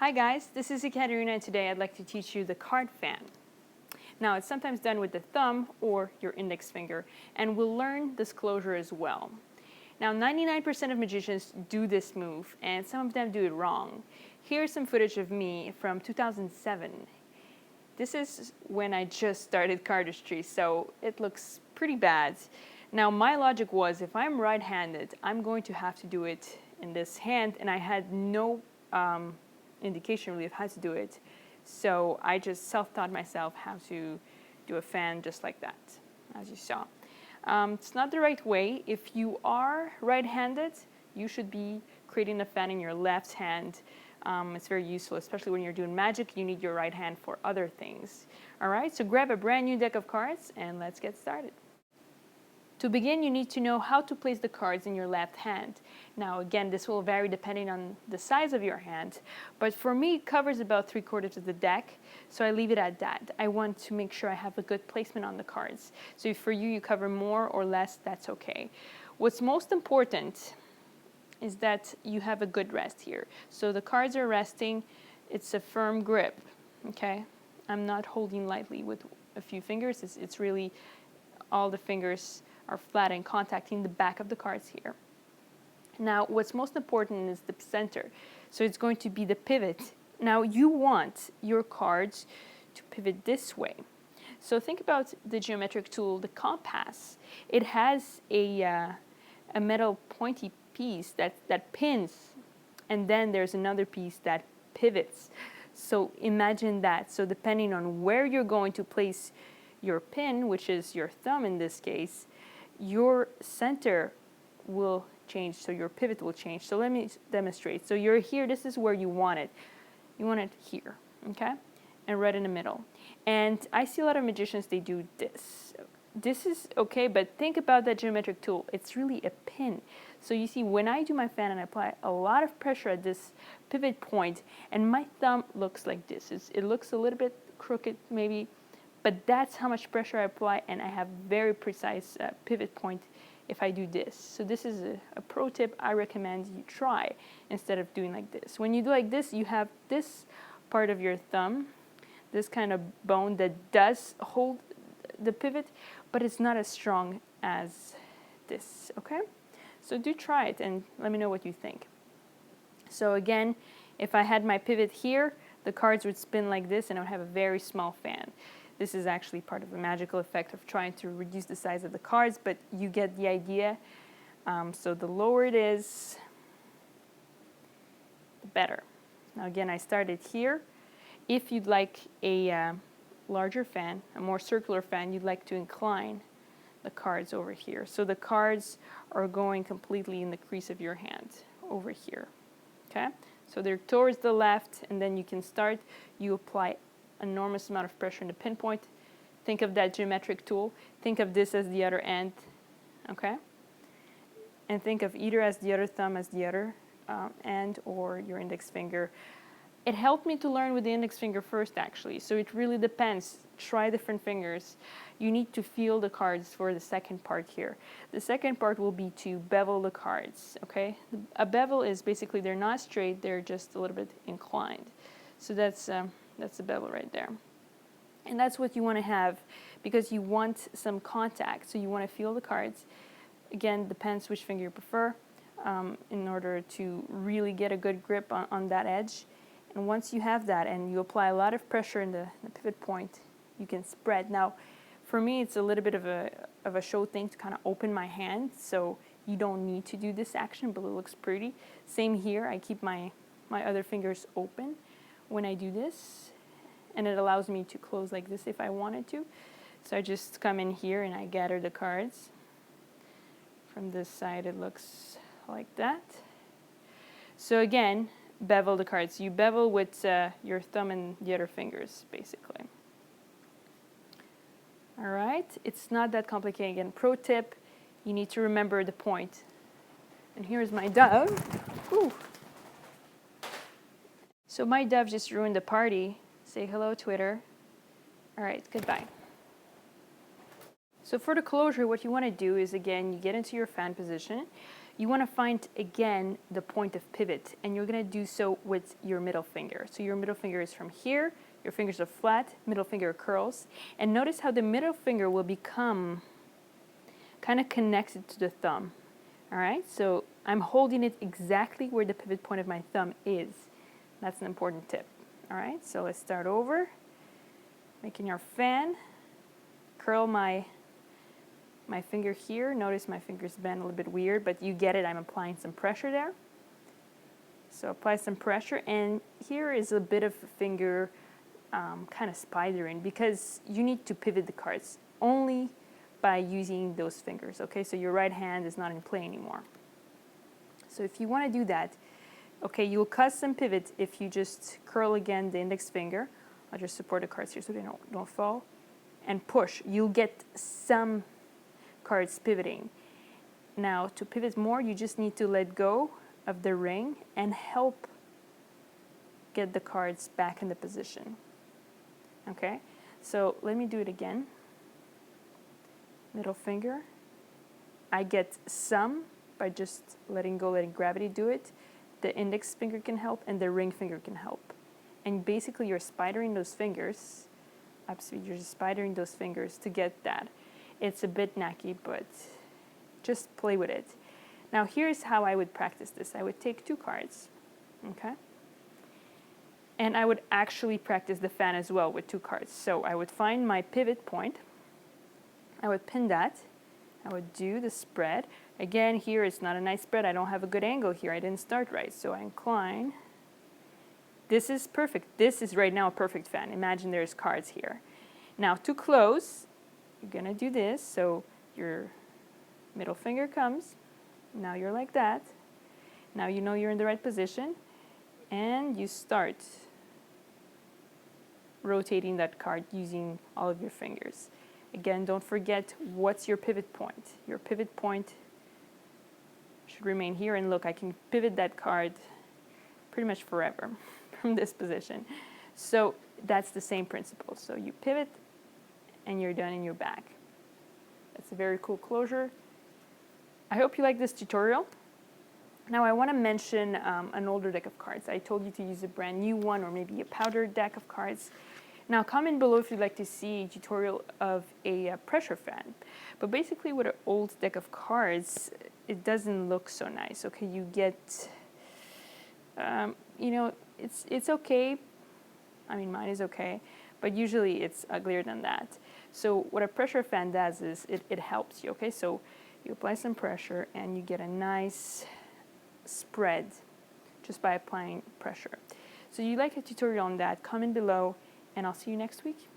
Hi guys, this is Ekaterina and today I'd like to teach you the card fan. Now it's sometimes done with the thumb or your index finger, and we'll learn this closure as well. Now 99% of magicians do this move and some of them do it wrong. Here's some footage of me from 2007. This is when I just started cardistry, so it looks pretty bad. Now my logic was if I'm right-handed, I'm going to have to do it in this hand, and I had no indication really of how to do it. So I just self-taught myself how to do a fan just like that, as you saw. It's not the right way. If you are right-handed, you should be creating a fan in your left hand. It's very useful, especially when you're doing magic. You need your right hand for other things. All right, so grab a brand new deck of cards and let's get started. To begin, you need to know how to place the cards in your left hand. Now again, this will vary depending on the size of your hand, but for me it covers about 3/4 of the deck, so I leave it at that. I want to make sure I have a good placement on the cards. So if for you, you cover more or less, that's okay. What's most important is that you have a good rest here. So the cards are resting, it's a firm grip, okay? I'm not holding lightly with a few fingers, it's really all the fingers are flat and contacting the back of the cards here. Now, what's most important is the center. So it's going to be the pivot. Now, you want your cards to pivot this way. So think about the geometric tool, the compass. It has a metal pointy piece that pins, and then there's another piece that pivots. So imagine that. So depending on where you're going to place your pin, which is your thumb in this case, your center will change, so your pivot will change. So let me demonstrate. So you're here, this is where you want it. You want it here, okay? And right in the middle. And I see a lot of magicians, they do this. This is okay, but think about that geometric tool. It's really a pin. So you see, when I do my fan and I apply a lot of pressure at this pivot point, and my thumb looks like this. It looks a little bit crooked maybe, but that's how much pressure I apply, and I have very precise pivot point if I do this. So this is a pro tip I recommend you try instead of doing like this. When you do like this, you have this part of your thumb, this kind of bone that does hold the pivot, but it's not as strong as this, okay? So do try it and let me know what you think. So again, if I had my pivot here, the cards would spin like this and I would have a very small fan. This is actually part of the magical effect of trying to reduce the size of the cards, but you get the idea. So the lower it is, the better. Now again, I started here. If you'd like a larger fan, a more circular fan, you'd like to incline the cards over here. So the cards are going completely in the crease of your hand over here, okay? So they're towards the left, and then you can start, you apply enormous amount of pressure in the pinpoint. Think of that geometric tool. Think of this as the other end, okay? And think of either as the other thumb as the other end or your index finger. It helped me to learn with the index finger first, actually, so it really depends. Try different fingers. You need to feel the cards for the second part here. The second part will be to bevel the cards, okay? A bevel is basically, they're not straight, they're just a little bit inclined. So that's the bevel right there. And that's what you want to have because you want some contact. So you want to feel the cards. Again, depends which finger you prefer in order to really get a good grip on that edge. And once you have that and you apply a lot of pressure in the pivot point, you can spread. Now, for me, it's a little bit of a show thing to kind of open my hand. So you don't need to do this action, but it looks pretty. Same here. I keep my other fingers open when I do this, and it allows me to close like this if I wanted to. So I just come in here and I gather the cards. From this side it looks like that. So again, bevel the cards. You bevel with your thumb and the other fingers, basically. All right, it's not that complicated. Again, pro tip, you need to remember the point. And here's my dove. Ooh. So my dove just ruined the party. Say hello, Twitter. All right, goodbye. So for the closure, what you want to do is, again, you get into your fan position. you want to find again the point of pivot, and you're going to do so with your middle finger. So your middle finger is from here, your fingers are flat, middle finger curls, and notice how the middle finger will become kind of connected to the thumb. All right, so I'm holding it exactly where the pivot point of my thumb is. That's an important tip. All right, so let's start over. Making your fan, curl my finger here. Notice my fingers bend a little bit weird, but you get it. I'm applying some pressure there. So apply some pressure, and here is a bit of finger kind of spidering, because you need to pivot the cards only by using those fingers, okay? So your right hand is not in play anymore. So if you want to do that, okay, you'll cause some pivot if you just curl again the index finger. I'll just support the cards here so they don't fall. And push. You'll get some cards pivoting. Now, to pivot more, you just need to let go of the ring and help get the cards back in the position. Okay? So let me do it again. Middle finger. I get some by just letting go, letting gravity do it. The index finger can help, and the ring finger can help. And basically you're spidering those fingers, you're just spidering those fingers to get that. It's a bit knacky, but just play with it. Now here's how I would practice this. I would take 2 cards, okay? And I would actually practice the fan as well with 2 cards. So I would find my pivot point. I would pin that. I would do the spread. Again, here it's not a nice spread. I don't have a good angle here. I didn't start right. So I incline. This is perfect. This is right now a perfect fan. Imagine there's cards here. Now to close, you're going to do this. So your middle finger comes. Now you're like that. Now you know you're in the right position. And you start rotating that card using all of your fingers. Again, don't forget what's your pivot point. Your pivot point should remain here. And look, I can pivot that card pretty much forever from this position. So that's the same principle. So you pivot and you're done and you're back. That's a very cool closure. I hope you like this tutorial. Now I want to mention an older deck of cards. I told you to use a brand new one or maybe a powdered deck of cards. Now comment below if you'd like to see a tutorial of a pressure fan. But basically with an old deck of cards, it doesn't look so nice. Okay, you get, you know, it's okay. I mean, mine is okay, but usually it's uglier than that. So what a pressure fan does is it helps you, okay? So you apply some pressure and you get a nice spread just by applying pressure. So you like a tutorial on that, comment below, and I'll see you next week.